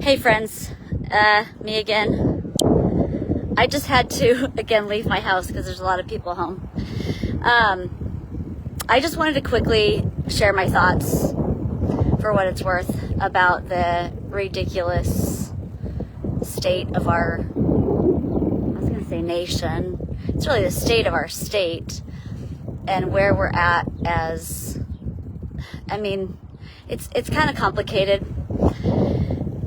Hey friends, me again. I just had to, again, leave my house because there's a lot of people home. I just wanted to quickly share my thoughts, for what it's worth, about the ridiculous state of our, I was going to say nation, it's really the state of our state, and where we're at as, it's kind of complicated.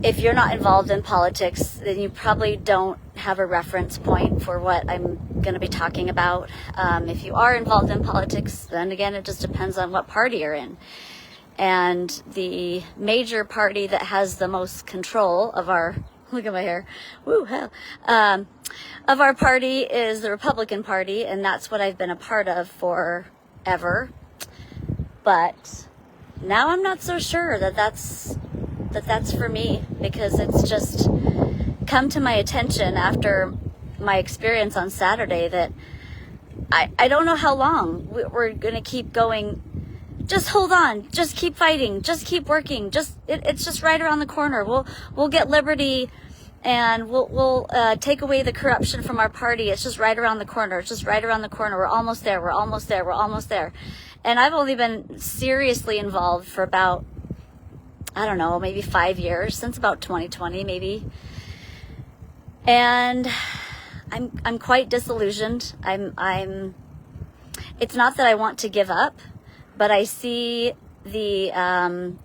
If you're not involved in politics, then you probably don't have a reference point for what I'm going to be talking about. If you are involved in politics, then again, it just depends on what party you're in. And the major party that has the most control of our, look at my hair, woo, hell, of our party is the Republican Party, and that's what I've been a part of forever. But now I'm not so sure that that's for me, because it's just come to my attention after my experience on Saturday that I don't know how long we're going to keep going. Just hold on, just keep fighting, just keep working, it's just right around the corner. We'll get liberty, and we'll take away the corruption from our party. It's just right around the corner. It's just right around the corner. We're almost there. We're almost there. We're almost there. And I've only been seriously involved for about, I don't know, maybe 5 years, since about 2020 maybe. And I'm quite disillusioned. It's not that I want to give up, but I see the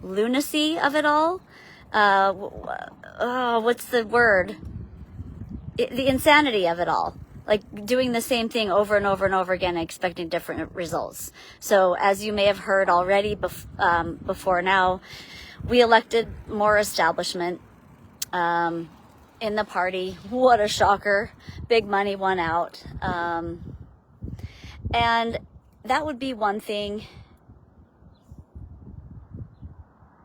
lunacy of it all. What's the word? The insanity of it all. Like doing the same thing over and over and over again, expecting different results. So as you may have heard already before now, we elected more establishment in the party. What a shocker. Big money won out. And that would be one thing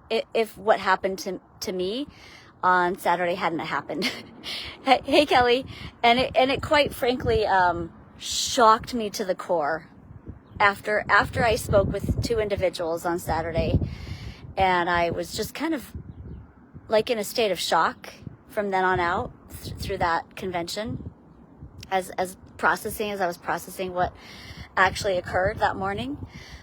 if what happened to me on Saturday hadn't happened. Hey, Kelly. And it quite frankly shocked me to the core after I spoke with two individuals on Saturday. And I was just kind of like in a state of shock from then on out through that convention as I was processing what actually occurred that morning.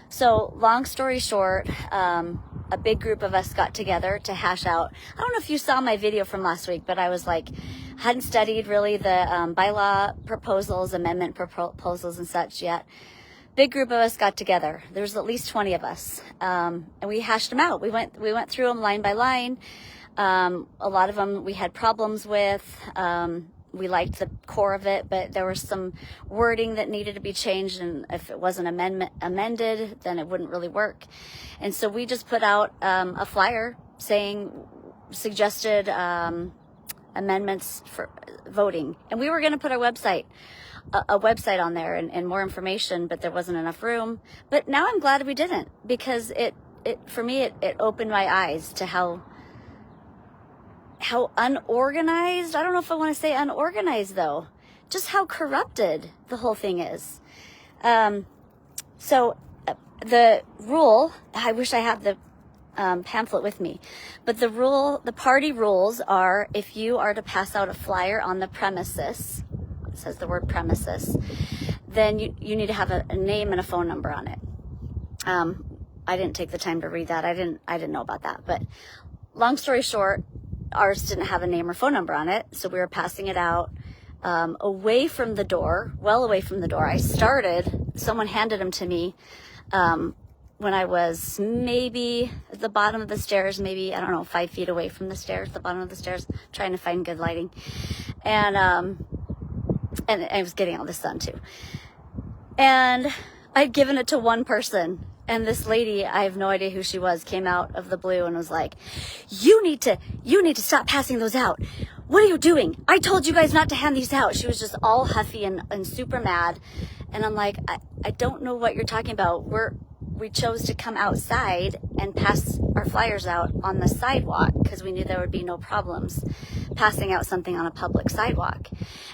So long story short, a big group of us got together to hash out. I don't know if you saw my video from last week, but I was like, hadn't studied really the bylaw proposals, amendment proposals and such yet. Big group of us got together. There was at least 20 of us, and we hashed them out. We went through them line by line. A lot of them we had problems with. We liked the core of it, but there was some wording that needed to be changed, and if it wasn't amended, then it wouldn't really work. And so we just put out a flyer saying suggested amendments for voting, and we were going to put our website on there and more information, but there wasn't enough room. But now I'm glad we didn't, because it for me it opened my eyes to how unorganized, I don't know if I want to say unorganized though, just how corrupted the whole thing is. So the rule, I wish I had the pamphlet with me, but the party rules are, if you are to pass out a flyer on the premises, it says the word premises, then you need to have a name and a phone number on it. I didn't take the time to read that. I didn't know about that. But long story short, ours didn't have a name or phone number on it, so we were passing it out away from the door, well away from the door. Someone handed them to me when I was maybe at the bottom of the stairs, maybe, I don't know, 5 feet away from the stairs, the bottom of the stairs, trying to find good lighting. And I was getting all this done too. And I'd given it to one person. And this lady, I have no idea who she was, came out of the blue and was like, you need to stop passing those out. What are you doing? I told you guys not to hand these out. She was just all huffy and super mad. And I'm like, I don't know what you're talking about. We chose to come outside and pass our flyers out on the sidewalk because we knew there would be no problems passing out something on a public sidewalk.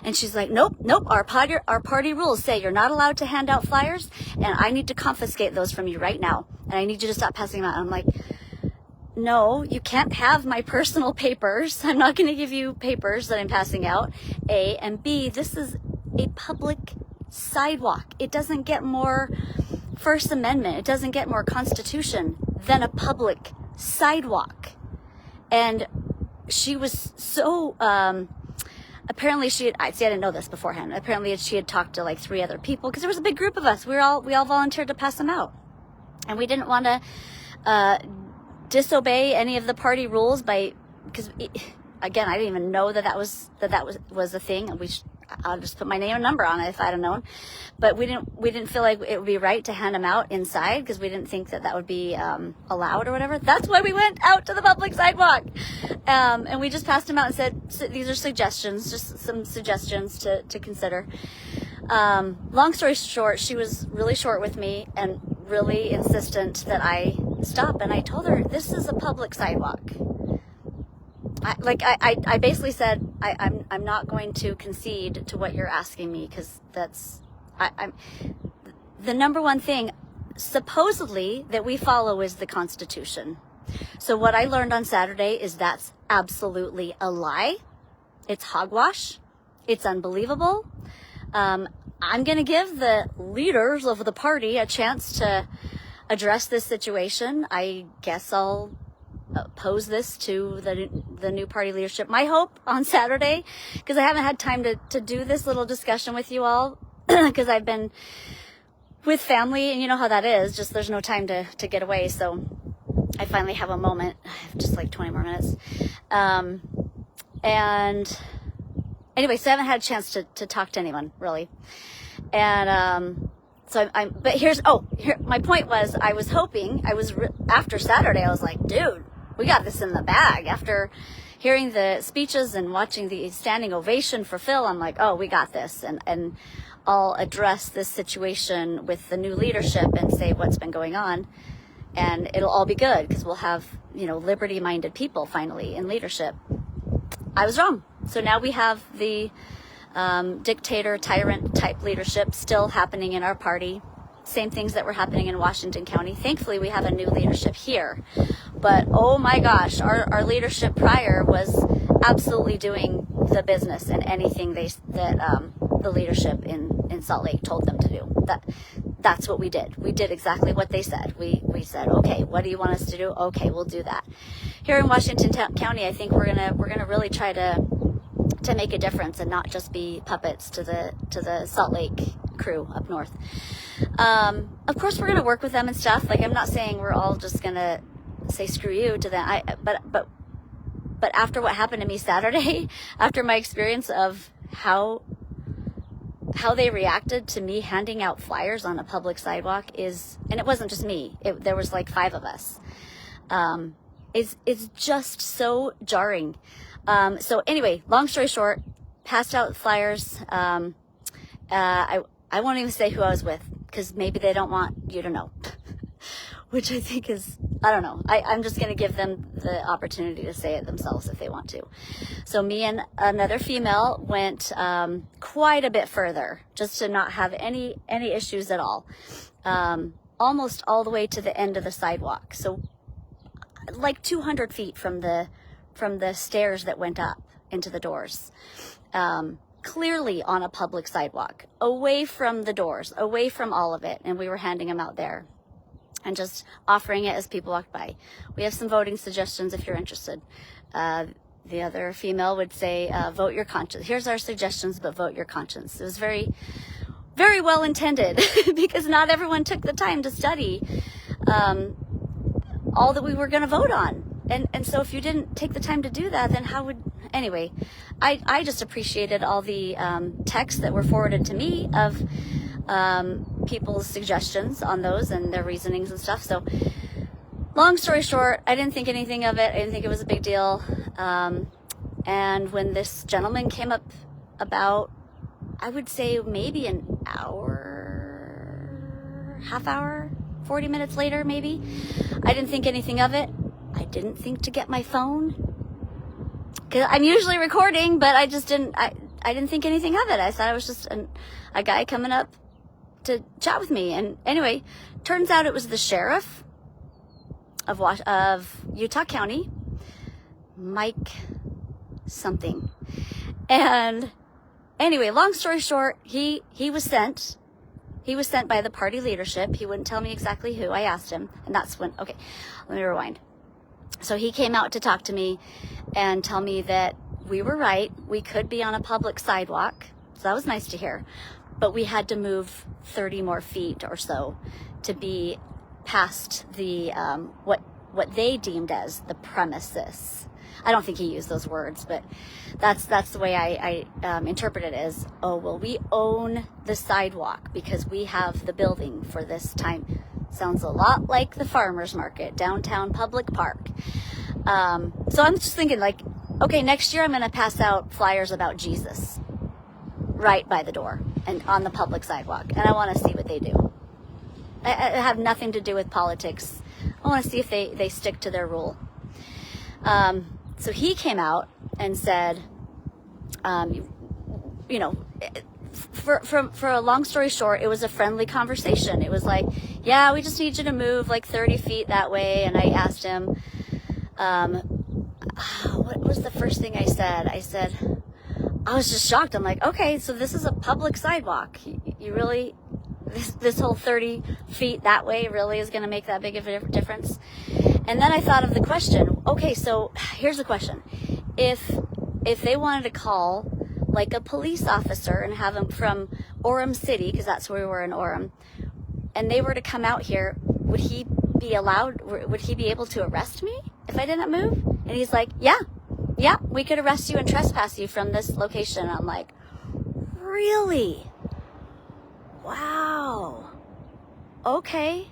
And she's like, nope, our party rules say you're not allowed to hand out flyers, and I need to confiscate those from you right now, and I need you to stop passing them out. I'm like, no, you can't have my personal papers. I'm not going to give you papers that I'm passing out, A. And B, this is a public sidewalk. It doesn't get more First Amendment. It doesn't get more Constitution than a public sidewalk. And she was so, apparently I didn't know this beforehand. Apparently she had talked to like 3 other people, because there was a big group of us. We all volunteered to pass them out. And we didn't want to, disobey any of the party rules because again, I didn't even know that was a thing. And I'll just put my name and number on it if I'd have known. But we didn't feel like it would be right to hand them out inside, because we didn't think that would be allowed or whatever. That's why we went out to the public sidewalk. And we just passed them out and said, these are suggestions, just some suggestions to consider. Long story short, she was really short with me and really insistent that I stop. And I told her, this is a public sidewalk. I basically said, I'm not going to concede to what you're asking me, because I'm the number one thing supposedly that we follow is the Constitution. So what I learned on Saturday is that's absolutely a lie. It's hogwash. It's unbelievable. I'm going to give the leaders of the party a chance to address this situation. I guess I'll pose this to the new party leadership. My hope on Saturday, because I haven't had time to do this little discussion with you all, because I've been with family, and you know how that is, just there's no time to get away. So I finally have a moment. I have just like 20 more minutes. And anyway, so I haven't had a chance to talk to anyone really. And so my point was, I was hoping, after Saturday, I was like, dude, we got this in the bag. After hearing the speeches and watching the standing ovation for Phil, I'm like, oh, we got this. And I'll address this situation with the new leadership and say what's been going on. And it'll all be good, because we'll have, liberty-minded people finally in leadership. I was wrong. So now we have the dictator, tyrant type leadership still happening in our party. Same things that were happening in Washington County. Thankfully, we have a new leadership here. But oh my gosh, our leadership prior was absolutely doing the business and anything that the leadership in Salt Lake told them to do. That's what we did. We did exactly what they said. We said, okay, what do you want us to do? Okay, we'll do that. Here in Washington County, I think we're gonna really try to make a difference and not just be puppets to the Salt Lake crew up north. Of course, we're gonna work with them and stuff. Like, I'm not saying we're all just gonna say screw you to them. But after what happened to me Saturday, after my experience of how they reacted to me handing out flyers on a public sidewalk and it wasn't just me. There was like 5 of us. It's just so jarring. So anyway, long story short, passed out flyers. I won't even say who I was with, because maybe they don't want you to know, which I think is, I don't know. I'm just going to give them the opportunity to say it themselves if they want to. So me and another female went quite a bit further, just to not have any issues at all. Almost all the way to the end of the sidewalk. So like 200 feet from the stairs that went up into the doors. Clearly on a public sidewalk, away from the doors, away from all of it. And we were handing them out there and just offering it as people walked by. We have some voting suggestions if you're interested. The other female would say, vote your conscience. Here's our suggestions, but vote your conscience. It was very, very well intended because not everyone took the time to study all that we were going to vote on. And so if you didn't take the time to do that, then anyway, I just appreciated all the texts that were forwarded to me of people's suggestions on those and their reasonings and stuff. So long story short, I didn't think anything of it. I didn't think it was a big deal. And when this gentleman came up about, I would say maybe an hour, half hour, 40 minutes later, maybe, I didn't think anything of it. I didn't think to get my phone, because I'm usually recording, but I just didn't, I didn't think anything of it. I thought it was just a guy coming up to chat with me. And anyway, turns out it was the sheriff of Utah County, Mike something. And anyway, long story short, he was sent. He was sent by the party leadership. He wouldn't tell me exactly who. I asked him, and that's when, okay, let me rewind. So he came out to talk to me and tell me that we were right. We could be on a public sidewalk. So that was nice to hear. But we had to move 30 more feet or so to be past the, what they deemed as the premises. I don't think he used those words, but that's the way I interpret it as, oh, well, we own the sidewalk because we have the building for this time. Sounds a lot like the farmer's market, downtown public park. So I'm just thinking like, okay, next year I'm going to pass out flyers about Jesus right by the door and on the public sidewalk. And I want to see what they do. I have nothing to do with politics. I want to see if they stick to their rule. So he came out and said, you know, for a long story short, it was a friendly conversation. It was like, yeah, we just need you to move like 30 feet that way. And I asked him, what was the first thing I said? I was just shocked. I'm like, okay, so this is a public sidewalk. You really, this whole 30 feet that way really is going to make that big of a difference? And then I thought of the question, okay, so here's the question. If they wanted to call like a police officer and have him from Orem City, because that's where we were in Orem, and they were to come out here, would he be able to arrest me if I didn't move? And he's like, yeah, we could arrest you and trespass you from this location. I'm like, really? Wow. Okay.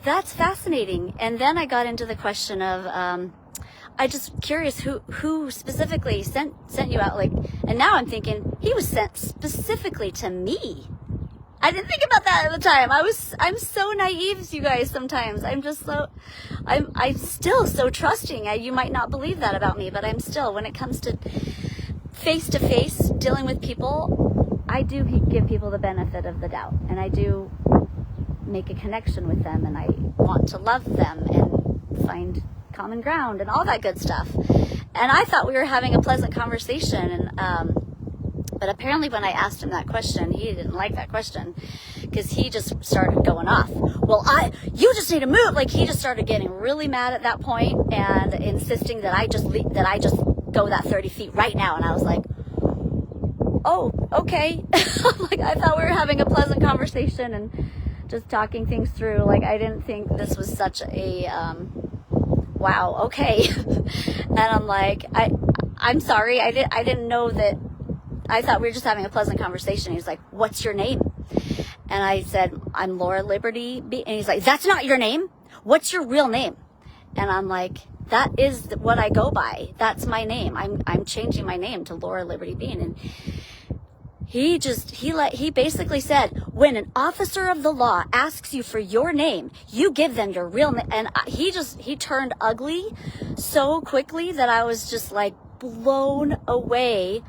That's fascinating. And then I got into the question of, I just curious who specifically sent you out, like, and now I'm thinking he was sent specifically to me. I didn't think about that at the time. I'm so naive, you guys, sometimes. I'm still so trusting. You might not believe that about me, but I'm still, when it comes to face dealing with people, I do give people the benefit of the doubt, and I do make a connection with them, and I want to love them and find common ground and all that good stuff. And I thought we were having a pleasant conversation, and but apparently when I asked him that question, he didn't like that question, because he just started going off. Well, you just need to move. Like, he just started getting really mad at that point and insisting that I just go that 30 feet right now. And I was like, oh, okay. Like, I thought we were having a pleasant conversation and just talking things through. Like, I didn't think this was such a, wow, okay. And I'm like, I'm sorry. I didn't know that. I thought we were just having a pleasant conversation. He's like, what's your name? And I said, I'm Laura Liberty B. And he's like, that's not your name. What's your real name? And I'm like, that is what I go by. That's my name. I'm changing my name to Laura Liberty Bean. And he basically said, when an officer of the law asks you for your name, you give them your real name. And he turned ugly so quickly that I was just like blown away.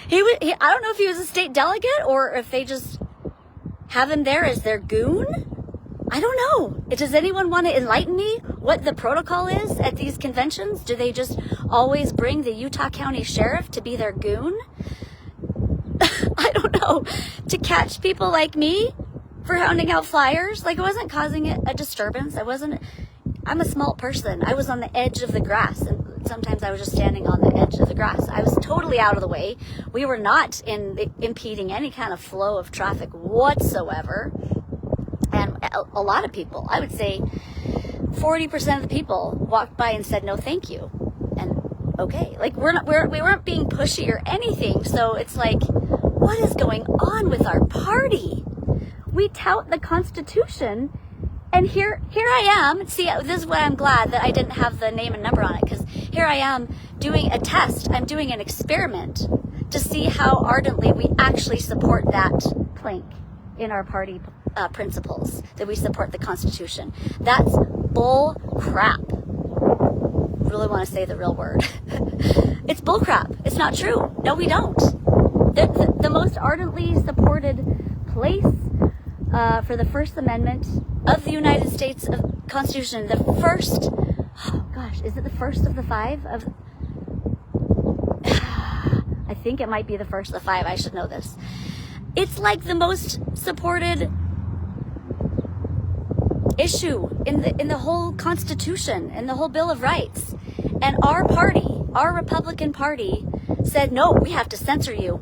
I don't know if he was a state delegate or if they just have him there as their goon. I don't know. Does anyone want to enlighten me what the protocol is at these conventions? Do they just always bring the Utah County Sheriff to be their goon? I don't know. To catch people like me for handing out flyers? Like, I wasn't causing a disturbance. I'm a small person. I was on the edge of the grass, and sometimes I was just standing on the edge of the grass. I was totally out of the way. We were not impeding any kind of flow of traffic whatsoever. And a lot of people, I would say 40% of the people, walked by and said, no, thank you. And okay, like, we weren't being pushy or anything. So it's like, what is going on with our party? We tout the Constitution. And here I am. See, this is why I'm glad that I didn't have the name and number on it, because here I am doing a test. I'm doing an experiment to see how ardently we actually support that plank in our party principles, that we support the Constitution. That's bull crap. Really want to say the real word. It's bull crap. It's not true. No, we don't. The most ardently supported place for the First Amendment of the United States Constitution. The first, oh gosh, is it the first of the five? I think it might be the first of the five. I should know this. It's like the most supported issue in the whole Constitution, in the whole Bill of Rights. And our party, our Republican Party, said, no, we have to censor you.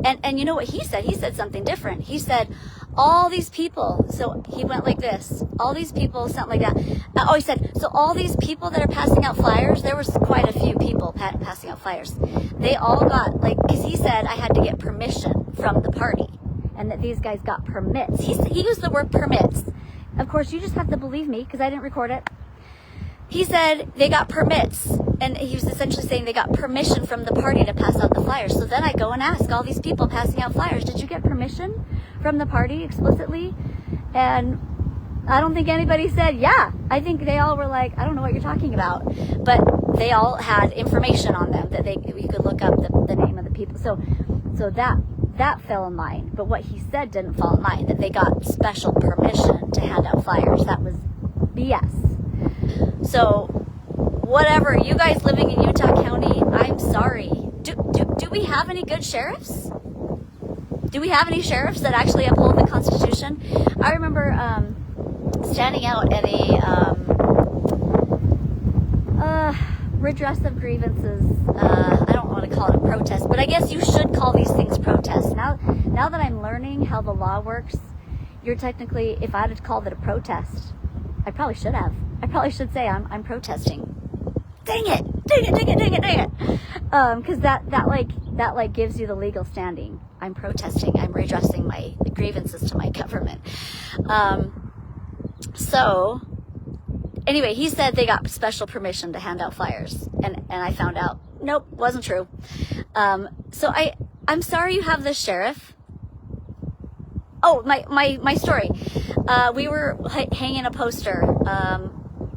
And you know what he said? He said something different. He said, all these people, so he went like this, all these people, something like that. Oh, he said, so all these people that are passing out flyers, there was quite a few people passing out flyers. They all got, like, because he said I had to get permission from the party, and that these guys got permits. He used the word permits. Of course, you just have to believe me because I didn't record it. He said they got permits, and he was essentially saying they got permission from the party to pass out the flyers. So then I go and ask all these people passing out flyers, did you get permission from the party explicitly? And I don't think anybody said, yeah. I think they all were like, I don't know what you're talking about. But they all had information on them that we could look up the name of the people. So that fell in line. But what he said didn't fall in line, that they got special permission to hand out flyers. That was BS. So, whatever, you guys living in Utah County, I'm sorry. Do we have any good sheriffs? Do we have any sheriffs that actually uphold the Constitution? I remember standing out at a redress of grievances. I don't want to call it a protest, but I guess you should call these things protests. Now that I'm learning how the law works, you're technically, if I had to it a protest, I probably should have. I probably should say I'm protesting. Dang it! Because that gives you the legal standing. I'm protesting. I'm redressing my grievances to my government. So anyway, he said they got special permission to hand out flyers, and I found out, nope, wasn't true. So I'm sorry you have this sheriff. Oh, my story. We were hanging a poster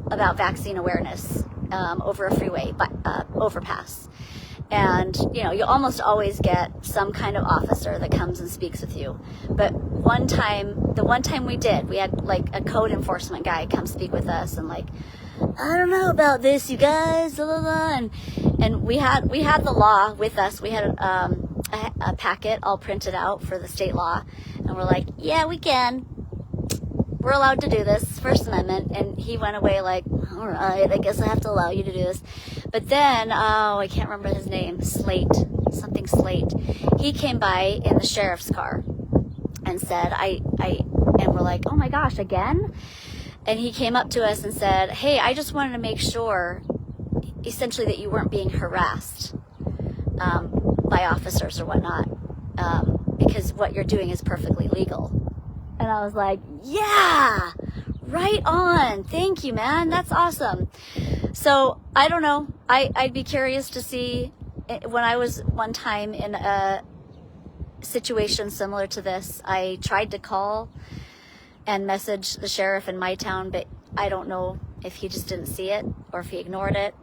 about vaccine awareness over a freeway overpass. And, you know, you almost always get some kind of officer that comes and speaks with you. But the one time we did, we had like a code enforcement guy come speak with us and like, I don't know about this, you guys, blah, blah, blah. And we had the law with us. We had a packet all printed out for the state law. And we're like, yeah, we can. We're allowed to do this, First Amendment. And he went away like, all right, I guess I have to allow you to do this. But then, oh, I can't remember his name, Slate. He came by in the sheriff's car and said, and we're like, oh my gosh, again? And he came up to us and said, hey, I just wanted to make sure, essentially, that you weren't being harassed by officers or whatnot, because what you're doing is perfectly legal. And I was like, yeah, right on. Thank you, man. That's awesome. So I don't know. I'd be curious to see, when I was one time in a situation similar to this, I tried to call and message the sheriff in my town, but I don't know if he just didn't see it or if he ignored it.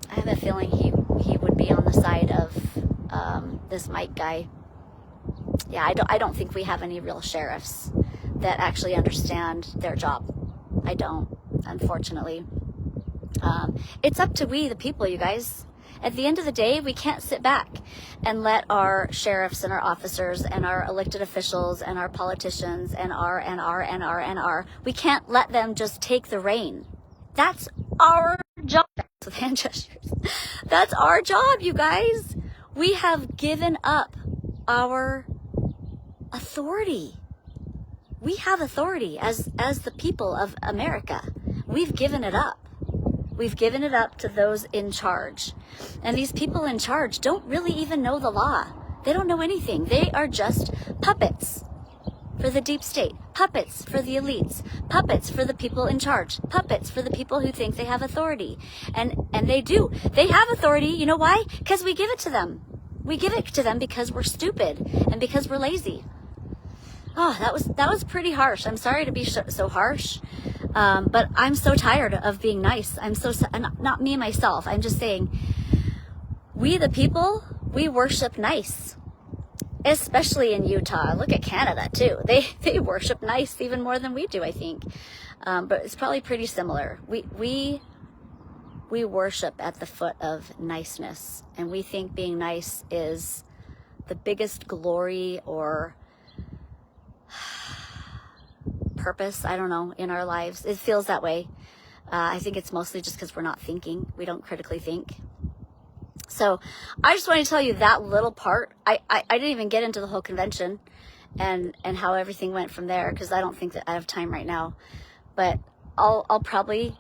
I have a feeling he would be on the side of this Mike guy. Yeah, I don't think we have any real sheriffs that actually understand their job. I don't, unfortunately. It's up to we, the people, you guys. At the end of the day, we can't sit back and let our sheriffs and our officers and our elected officials and our politicians and we can't let them just take the reign. That's our job. With hand gestures. That's our job, you guys. We have given up our authority. We have authority as the people of America. We've given it up. We've given it up to those in charge. And these people in charge don't really even know the law. They don't know anything. They are just puppets for the deep state, puppets for the elites, puppets for the people in charge, puppets for the people who think they have authority. And they do. They have authority. You know why? Because we give it to them. We give it to them because we're stupid and because we're lazy. Oh, that was pretty harsh. I'm sorry to be so harsh, but I'm so tired of being nice. Not me myself. I'm just saying, we the people, we worship nice. especially in Utah. Look at Canada too. They worship nice even more than we do, I think. But it's probably pretty similar. We worship at the foot of niceness, and we think being nice is the biggest glory or purpose, I don't know, in our lives. It feels that way. I think it's mostly just because we're not thinking. We don't critically think. So I just want to tell you that little part. I didn't even get into the whole convention and how everything went from there, because I don't think that I have time right now. But I'll probably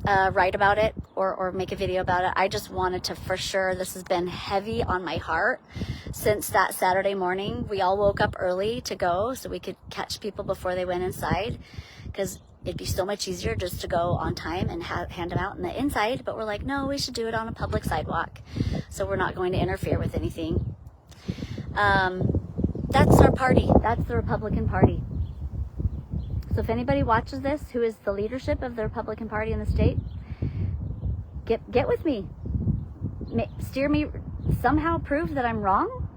write about it or make a video about it. I just wanted to, for sure, this has been heavy on my heart since that Saturday morning. We all woke up early to go so we could catch people before they went inside, because it'd be so much easier just to go on time and hand them out in the inside. But we're like, no, we should do it on a public sidewalk, so we're not going to interfere with anything. That's our party. That's the Republican Party. So if anybody watches this who is the leadership of the Republican Party in the state, get with me. Steer me, somehow prove that I'm wrong.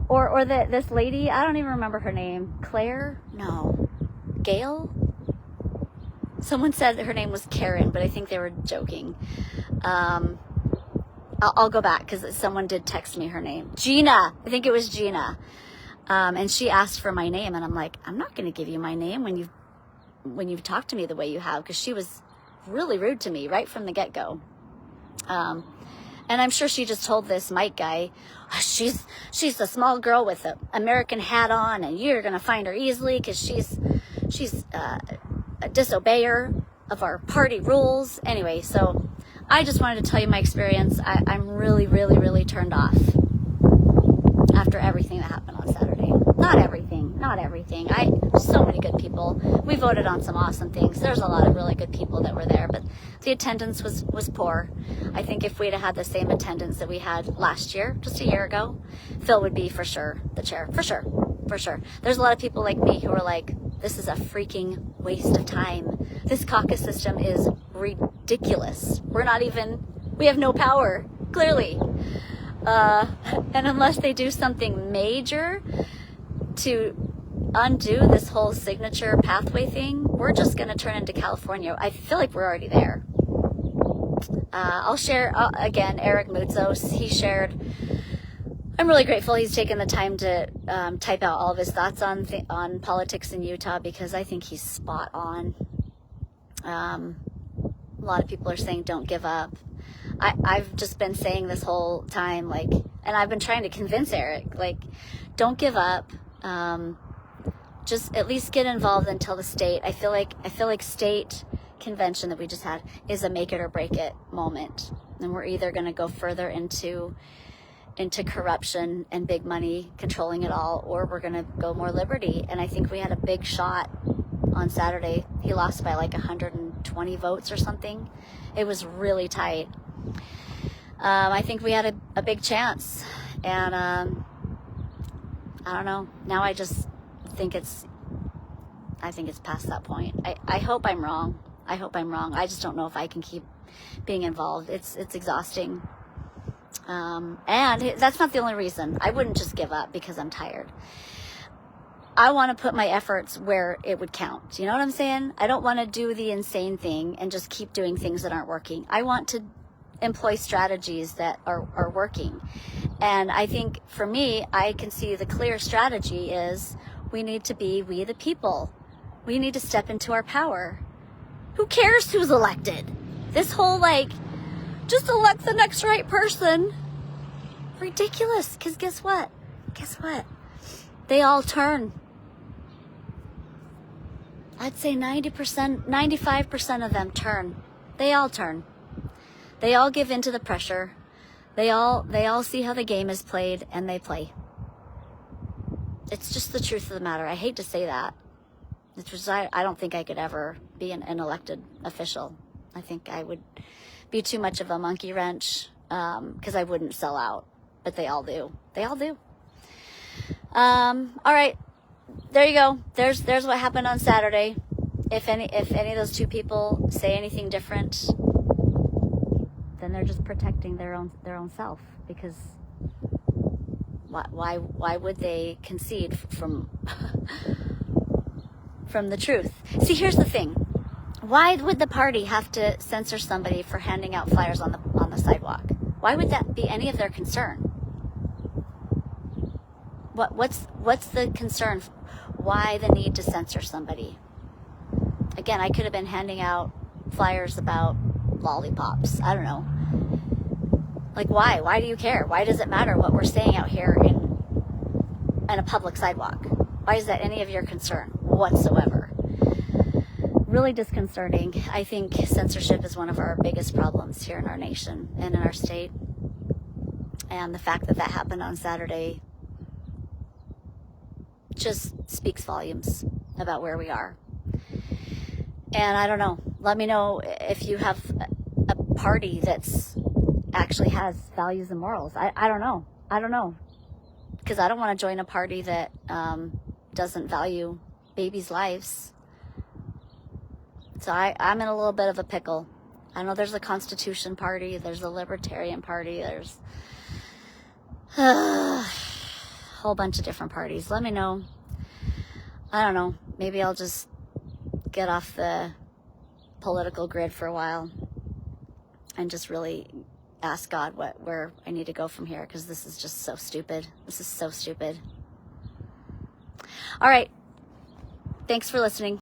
or that this lady, I don't even remember her name, Claire? No. Gail? Someone said that her name was Karen, but I think they were joking. I'll go back because someone did text me her name. Gina. I think it was Gina. And she asked for my name, and I'm like, I'm not going to give you my name when you've talked to me the way you have, because she was really rude to me right from the get-go. And I'm sure she just told this Mike guy, she's a small girl with an American hat on, and you're going to find her easily because she's a disobeyer of our party rules. Anyway, so I just wanted to tell you my experience. I'm really, really, really turned off after everything that happened on Saturday. Not everything. So many good people. We voted on some awesome things. There's a lot of really good people that were there, but the attendance was poor. I think if we'd have had the same attendance that we had last year, just a year ago, Phil would be for sure the chair. For sure. There's a lot of people like me who are like, this is a freaking waste of time. This caucus system is ridiculous. We have no power, clearly. And unless they do something major to undo this whole signature pathway thing, we're just going to turn into California. I feel like we're already there. I'll share, again, Eric Mutzos, he shared, I'm really grateful he's taken the time to type out all of his thoughts on politics in Utah, because I think he's spot on. A lot of people are saying don't give up. I've just been saying this whole time, like, and I've been trying to convince Eric, like, don't give up. Just at least get involved until the state. I feel like state convention that we just had is a make it or break it moment. And we're either going to go further into corruption and big money controlling it all, or we're going to go more liberty. And I think we had a big shot on Saturday. He lost by like 120 votes or something. It was really tight. I think we had a big chance, and I don't know. Now I just think it's past that point. I hope I'm wrong. I just don't know if I can keep being involved. It's exhausting. And that's not the only reason. I wouldn't just give up because I'm tired. I want to put my efforts where it would count. You know what I'm saying? I don't want to do the insane thing and just keep doing things that aren't working. I want to employ strategies that are working. And I think for me, I can see the clear strategy is we need to be we the people. We need to step into our power. Who cares who's elected? This whole just elect the next right person. Ridiculous. Because guess what? They all turn. I'd say 90%, 95% of them turn. They all turn. They all give in to the pressure. They all see how the game is played, and they play. It's just the truth of the matter. I hate to say that. I don't think I could ever be an elected official. I think I would be too much of a monkey wrench, because I wouldn't sell out. But they all do. All right. There you go. There's what happened on Saturday. If any of those two people say anything different, then they're just protecting their own self, because Why would they concede from from the truth? See, here's the thing. Why would the party have to censor somebody for handing out flyers on the sidewalk? Why would that be any of their concern? What's the concern? Why the need to censor somebody? Again, I could have been handing out flyers about lollipops. I don't know. Like, why? Why do you care? Why does it matter what we're saying out here in a public sidewalk? Why is that any of your concern whatsoever? Really disconcerting. I think censorship is one of our biggest problems here in our nation and in our state. And the fact that that happened on Saturday just speaks volumes about where we are. And I don't know. Let me know if you have a party that's actually has values and morals. I don't know. I don't know. Because I don't want to join a party that doesn't value babies' lives. So I'm in a little bit of a pickle. I know there's a Constitution Party, there's a Libertarian Party, there's a whole bunch of different parties. Let me know. I don't know. Maybe I'll just get off the political grid for a while and just really ask God where I need to go from here, because this is just so stupid. This is so stupid. All right. Thanks for listening.